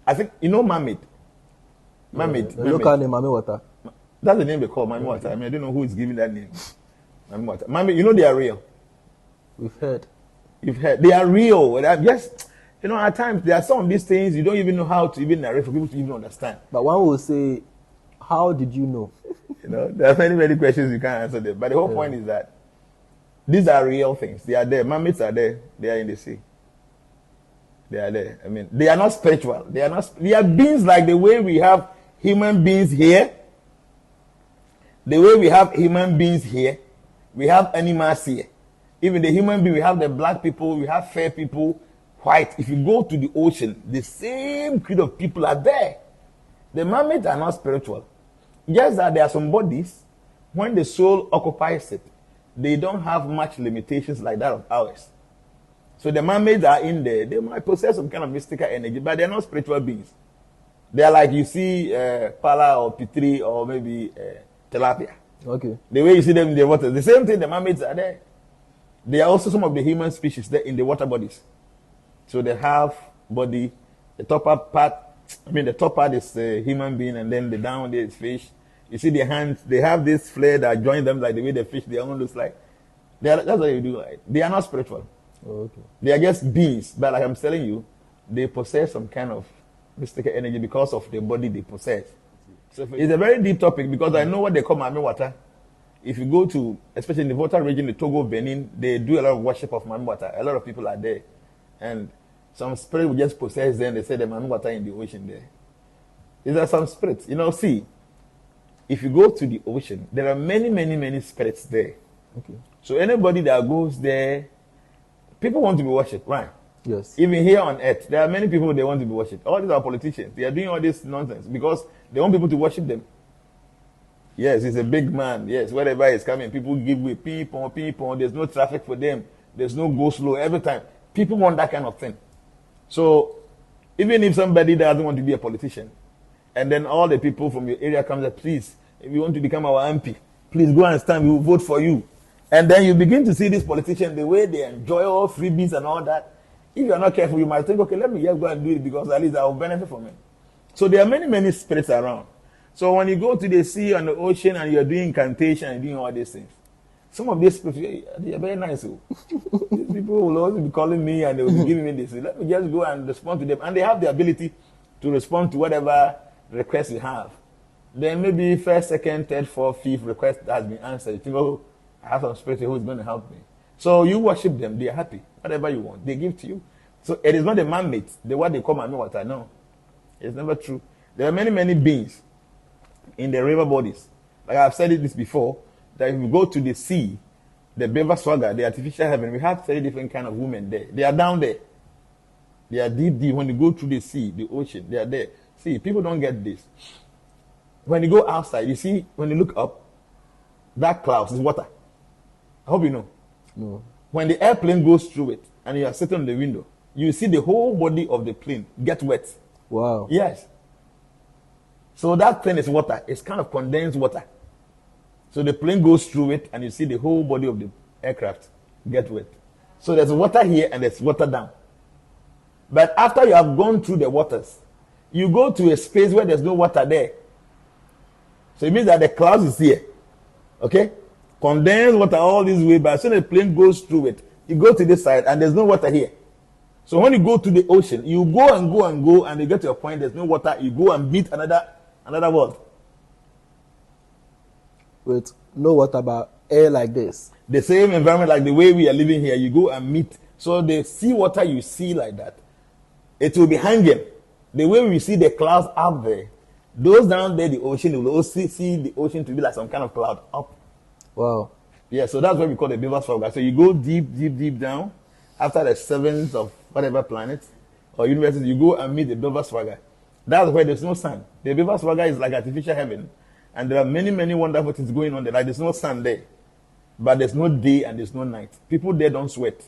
I think, you know mermaid. Mermaid. The local name, Mami Water. That's the name they call Mami Water. I mean, I don't know who is giving that name. Mami Water. Mermaid, you know they are real. We've heard. You've heard. They are real. Yes, you know, at times there are some of these things you don't even know how to even narrate for people to even understand. But one will say, how did you know? You know, there are many questions you can't answer them. But the whole point is that these are real things. They are there. Mermaids are there. They are in the sea. They are there. I mean, they are not spiritual. They are beings like the way we have human beings here. The way we have human beings here, we have animals here. Even the human being, we have the black people, we have fair people, white. If you go to the ocean, the same creed of people are there. The mermaids are not spiritual. Just that there are some bodies, when the soul occupies it, they don't have much limitations like that of ours. So the mermaids are in there. They might possess some kind of mystical energy, but they're not spiritual beings. They are like you see pala or pitri or maybe tilapia. Okay. The way you see them in the water, the same thing, the mermaids are there. They are also some of the human species there in the water bodies. So they have body, the top part is a human being, and then the down there is fish. You see their hands, they have this flare that join them like the way the fish, they almost looks like. That's what you do. Right? They are not spiritual. Oh, okay. They are just beings, but like I'm telling you, they possess some kind of mystical energy because of the body they possess. So it's a very deep topic because I know what they call Mami Water. If you go to, especially in the Volta region, the Togo, Benin, they do a lot of worship of Mami Water. A lot of people are there. And some spirit will just possess them. They say the Mami Water in the ocean there. There are some spirits. You know, see, if you go to the ocean, there are many spirits there. Okay. So anybody that goes there, people want to be worshipped, right? Yes. Even here on earth, there are many people they want to be worshipped. All these are politicians. They are doing all this nonsense because they want people to worship them. Yes, he's a big man. Yes, wherever he's coming, people give way. Ping-pong. There's no traffic for them. There's no go slow every time. People want that kind of thing. So even if somebody doesn't want to be a politician, and then all the people from your area comes up, please, if you want to become our MP, please go and stand. We will vote for you. And then you begin to see these politicians, the way they enjoy all freebies and all that. If you're not careful, you might think, okay, let me just go and do it because at least I will benefit from it. So there are many spirits around. So when you go to the sea and the ocean and you're doing incantation and doing all these things, some of these spirits, they are very nice. These people will always be calling me and they will be giving me this. Let me just go and respond to them. And they have the ability to respond to whatever request you have. Then maybe first, second, third, fourth, fifth request has been answered. You think, oh, I have some spirit who is going to help me. So you worship them. They are happy. Whatever you want, they give to you. So it is not the man-made, what they call Mami Water. No, it's never true. There are many beings in the river bodies. Like I've said this before, that if you go to the sea, the Beaver Swagger, the artificial heaven, we have 3 different kind of women there. They are down there. They are deep. When you go through the sea, the ocean, they are there. See, people don't get this. When you go outside, you see, when you look up, that cloud is water. I hope you know. No. When the airplane goes through it, and you are sitting on the window, you see the whole body of the plane get wet. Wow. Yes. So that thing is water. It's kind of condensed water. So the plane goes through it, and you see the whole body of the aircraft get wet. So there's water here, and there's water down. But after you have gone through the waters, you go to a space where there's no water there. So it means that the clouds is here. Okay? Condensed water all this way, but as soon as the plane goes through it, you go to this side, and there's no water here. So when you go to the ocean, you go, and you get to a point, there's no water, you go and meet another world. With no water, but air like this. The same environment like the way we are living here, you go and meet. So the sea water you see like that, it will be hanging. The way we see the clouds up there, those down there, the ocean, you will also see the ocean to be like some kind of cloud up. Wow. Yeah, so that's what we call the Beaver Swagger. So you go deep down, after the 7th of whatever planet or universes, you go and meet the Beaver Swagger. That's where there's no sun. The Beaver Swagger is like artificial heaven. And there are many wonderful things going on there. Like there's no sun there. But there's no day and there's no night. People there don't sweat.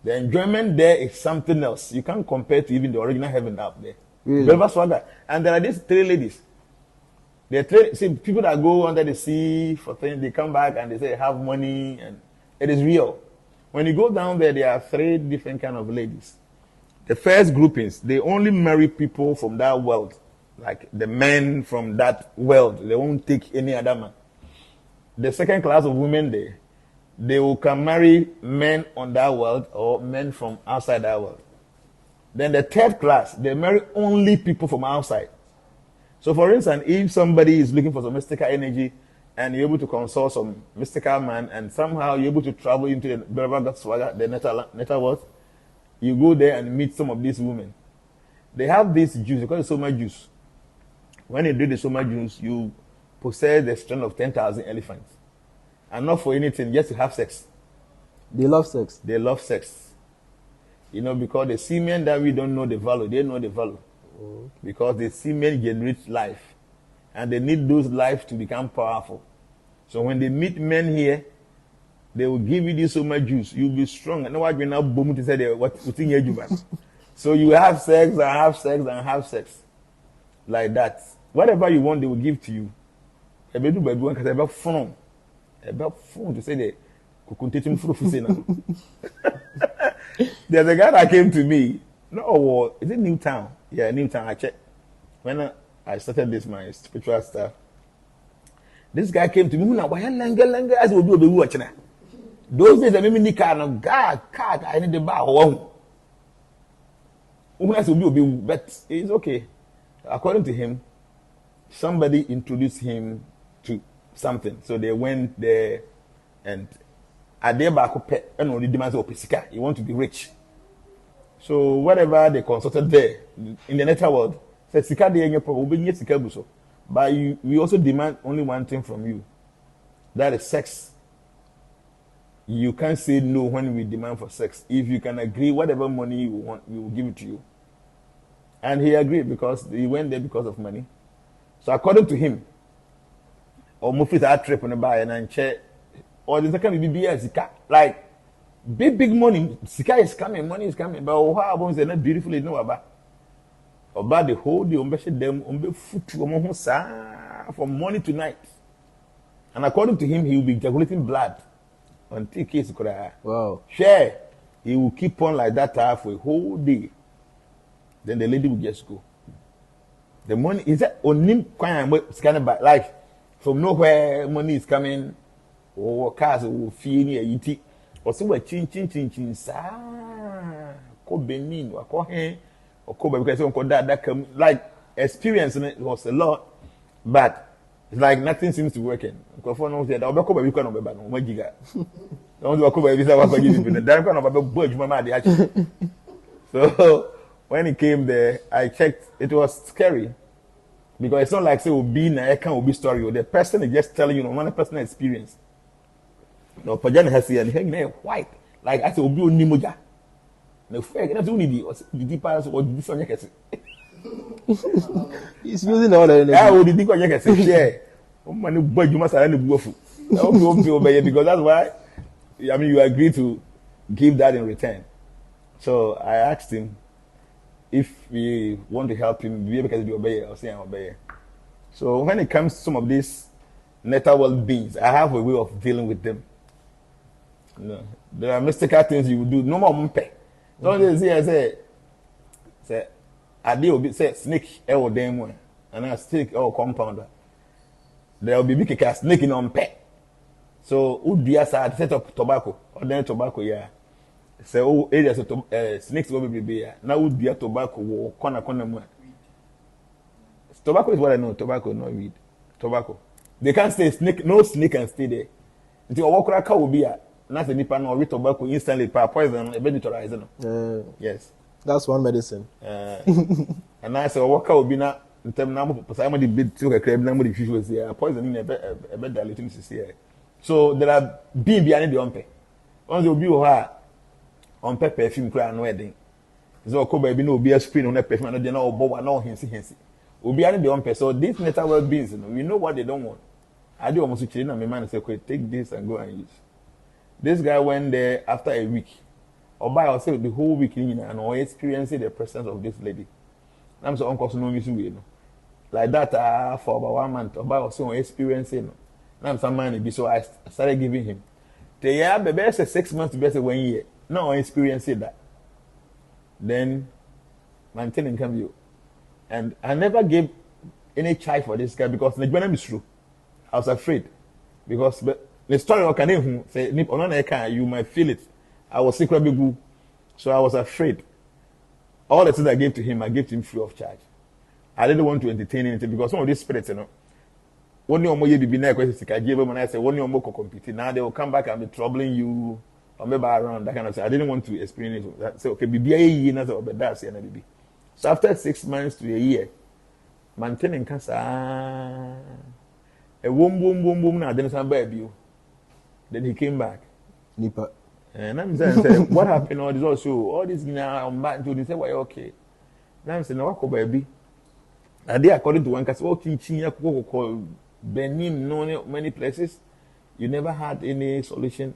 The enjoyment there is something else. You can't compare to even the original heaven up there. Really? Beaver Swagger. And there are these 3 ladies. See, people that go under the sea for things, they come back and they say they have money, and it is real. When you go down there are 3 different kind of ladies. The first groupings, they only marry people from that world. Like the men from that world. They won't take any other man. The second class of women there, they will can marry men on that world or men from outside that world. Then the third class, they marry only people from outside. So for instance, if somebody is looking for some mystical energy and you're able to consult some mystical man and somehow you're able to travel into the Neta world, you go there and meet some of these women. They have this juice, they call it soma juice. When you drink the soma juice, you possess the strength of 10,000 elephants. And not for anything, just to have sex. They love sex. They love sex. You know, because the semen that we don't know the value, they know the value. Oh. Because the semen generates life. And they need those lives to become powerful. So when they meet men here, they will give you this so much juice. You'll be strong. And what you now boom to say what's in your So you have sex and have sex and have sex. Like that. Whatever you want, they will give to you. There's a guy that came to me. No, is it Newtown? Yeah, Newtown. I checked. When I started this, my spiritual stuff. This guy came to me. As we do, watching it. Those days, I mean, God, I need the bar. But it's okay. According to him, somebody introduced him to something. So they went there and at their back, and only demands of Pisika. You want to be rich. So whatever they consulted there in the nether world, said Sika de your problem, Sika buso. But we also demand only one thing from you. That is sex. You can't say no when we demand for sex. If you can agree, whatever money you want, we will give it to you. And he agreed because he went there because of money. So according to him, or Mufis that trip on the buy and check, or the second will be Sika. Like big money. Sika is coming, money is coming. But how about they're not beautiful, you know about the whole day, them foot from morning to night. And according to him, he will be ejaculating blood until case could have. Wow. Share. He will keep on like that for a whole day. Then the lady will just go. The money is that only scanning by like from nowhere money is coming or cars will feel near it or somewhere chin sa ko benin or ko hen or ko because that come like experience it was a lot, but it's like nothing seems to be working. Because for no say that obeko baby no beba no giga. Don't do ko baby say what give you that kind of budge mama dey actually. So when he came there, I checked. It was scary because it's not like say Obi na can Obi story. Or the person is just telling you one personal experience. No, Pajana has here and he white like I said Obi oni moja. No fake. That's only the deeper or the different case. He's using all the energy. Yeah, the different case. Share. Money budge you must have any buafu. Because that's why. I mean, you agree to give that in return. So I asked him if we want to help him, be able to obey or say obey. So when it comes to some of these netherworld beings, I have a way of dealing with them. No, there are mystical things you will do. No more mumpe. Don't they say, I deal with say snake or them and I snake or compounder. There will be big snake in on pet. So who do you set up tobacco or then tobacco? Yeah. So areas of snakes will be here. Now would be a tobacco or corner. Tobacco is what I know. Tobacco, not weed. Tobacco. They can't stay snake. No snake can stay there. Until a walker cow will be a not any pan or with tobacco instantly poison a benitorized. Yes. That's one medicine. And I say walker will be not. In terms of somebody bid to a crab, nobody was here. Poison in a bed dilating to see. So there are being behind the umpe. Once you be her on perfume cry and wedding. So baby no be a screen on a perfume and they know bow no hinsi. We'll be behind the umpe. So these netherworld beings, we know what they don't want. I do almost chill and my man say, okay, take this and go and use. This guy went there after a week. Or by ourselves the whole week and or experiencing the presence of this lady. I'm so uncle no missing you know. Like that for about 1 month or by also experiencing. I'm some money be so I started giving him. The year baby say 6 months to be 1 year. No experience that. Then Maintain income view. And I never gave any charge for this guy because Najmanam is true. I was afraid. Because the story of Kanehu say you might feel it. I was secretly good. So I was afraid. All the things I gave to him free of charge. I didn't want to entertain anything because some of these spirits, one year more you be na question I gave them and I said one year more compete. Now they will come back and be troubling you or maybe around that kind of thing. I didn't want to experience it. I said, okay, be a year now, but that's the baby. So after 6 months to a year, maintaining cancer, a boom, now then some baby. Then he came back. Nipa. And I'm saying, what happened? All this also, all this now, I'm back to this. Why okay? Now I'm saying, no, baby. And they, according to one case, teaching Benin, no many places, you never had any solution.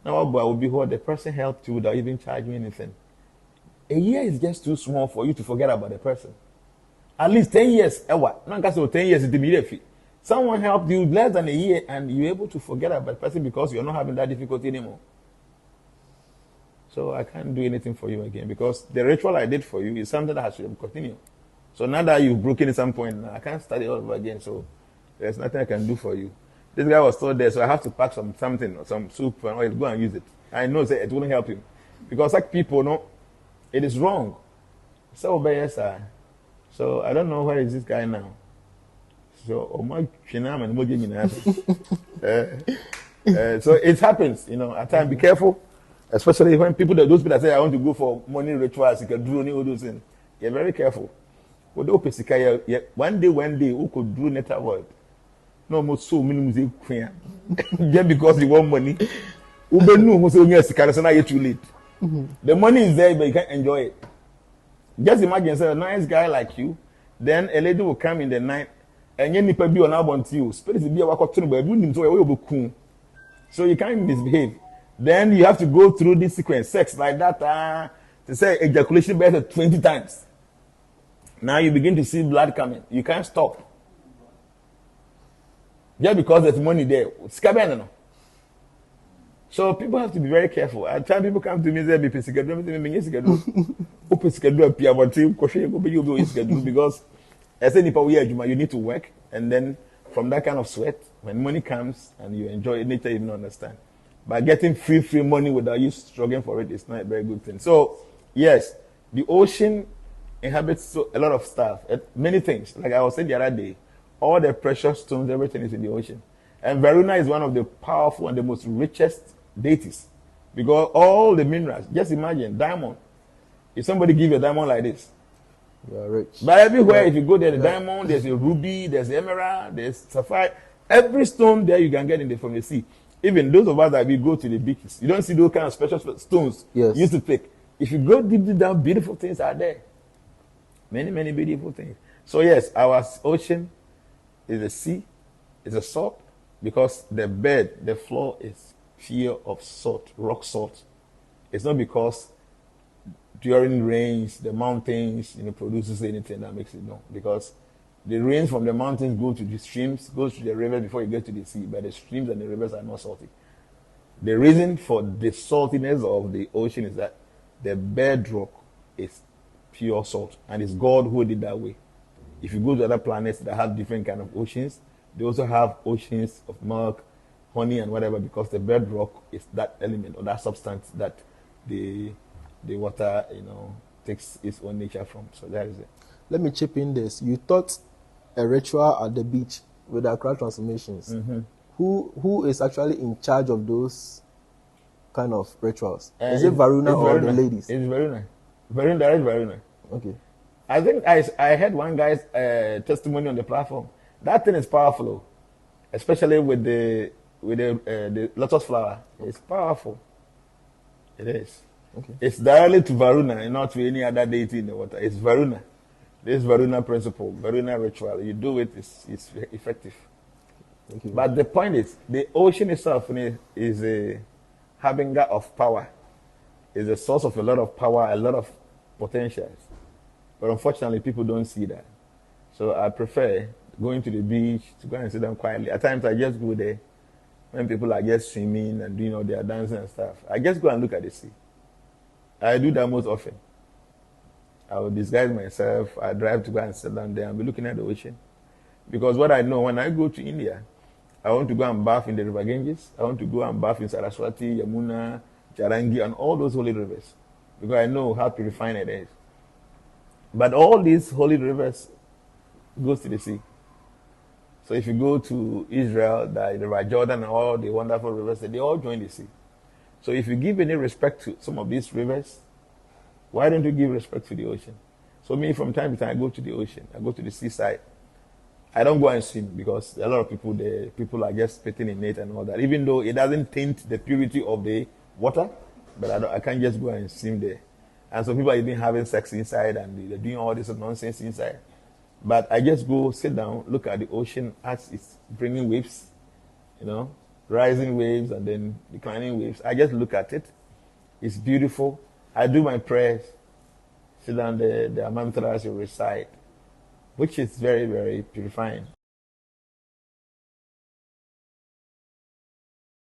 Now, I will be what the person helped you without even charging anything. A year is just too small for you to forget about the person. At least 10 years, what? Not just 10 years, it's immediate. Someone helped you less than a year and you're able to forget about the person because you're not having that difficulty anymore. So I can't do anything for you again because the ritual I did for you is something that has to continue. So now that you've broken at some point, I can't start it all over again. So there's nothing I can do for you. This guy was still there, so I have to pack something or some soup and oil, go and use it. I know that it wouldn't help him. Because like people know, it is wrong. So I don't know where is this guy now. So so it happens, at times be careful. Especially when those people that say I want to go for money rituals, you can do any of those things. You're very careful. One day, who could do net avoid. No more so many music just because you want money. You're too late. The money is there, but you can't enjoy it. Just imagine, say, a nice guy like you, then a lady will come in the night, and you be on about you. Spirit be a so you can't misbehave. Then you have to go through this sequence, sex like that, to say ejaculation better 20 times. Now you begin to see blood coming. You can't stop. Just because there's money there. So people have to be very careful. At times people come to me and say, because as any power you need to work, and then from that kind of sweat, when money comes and you enjoy it, nature you don't understand. But getting free money without you struggling for it is not a very good thing. So yes, the ocean inhabits a lot of stuff, many things. Like I was saying the other day, all the precious stones, everything is in the ocean. And Varuna is one of the powerful and the most richest deities. Because all the minerals, just imagine, diamond. If somebody give you a diamond like this, you are rich. But everywhere, if you go there, the diamond, there's a ruby, there's emerald, there's sapphire. Every stone there you can get from the sea. Even those of us that we go to the beaches, you don't see those kind of special stones you used to pick. If you go deep down, beautiful things are there. Many beautiful things. So yes, our ocean is a sea, is a salt, because the floor is pure of salt, rock salt. It's not because during rains, the mountains, produces anything that makes it because the rains from the mountains go to the streams, goes to the river before you get to the sea, but the streams and the rivers are not salty. The reason for the saltiness of the ocean is that the bedrock is pure salt, and it's God who did that way. If you go to other planets that have different kind of oceans, they also have oceans of milk, honey, and whatever, because the bedrock is that element or that substance that the water, takes its own nature from. So that is it. Let me chip in this. You taught a ritual at the beach with Accra transformations. Mm-hmm. Who is actually in charge of those kind of rituals? Is it Varuna or the ladies? It's Varuna. Varuna. Okay. I think I heard one guy's testimony on the platform. That thing is powerful, especially with the lotus flower. It's powerful. It is. Okay. It's directly to Varuna and not to any other deity in the water. It's Varuna. This Varuna principle, Varuna ritual. You do it, it's effective. Thank you. But the point is, the ocean itself is a harbinger of power. Is a source of a lot of power, a lot of potentials. But unfortunately, people don't see that. So I prefer going to the beach to go and sit down quietly. At times, I just go there when people are just swimming and doing all their dancing and stuff. I just go and look at the sea. I do that most often. I will disguise myself. I drive to go and sit down there and be looking at the ocean. Because what I know, when I go to India, I want to go and bath in the river Ganges. I want to go and bath in Saraswati, Yamuna, Charangi, and all those holy rivers. Because I know how purifying it is. But all these holy rivers goes to the sea. So if you go to Israel, the River Jordan and all the wonderful rivers, they all join the sea. So if you give any respect to some of these rivers, why don't you give respect to the ocean? So me, from time to time, I go to the ocean. I go to the seaside. I don't go and swim because a lot of people are just spitting in it and all that. Even though it doesn't taint the purity of the water, but I can't just go and swim there. And so people are even having sex inside and they're doing all this nonsense inside. But I just go sit down, look at the ocean as it's bringing waves, rising waves and then declining waves. I just look at it. It's beautiful. I do my prayers, sit down there, the mantras you recite, which is very, very purifying.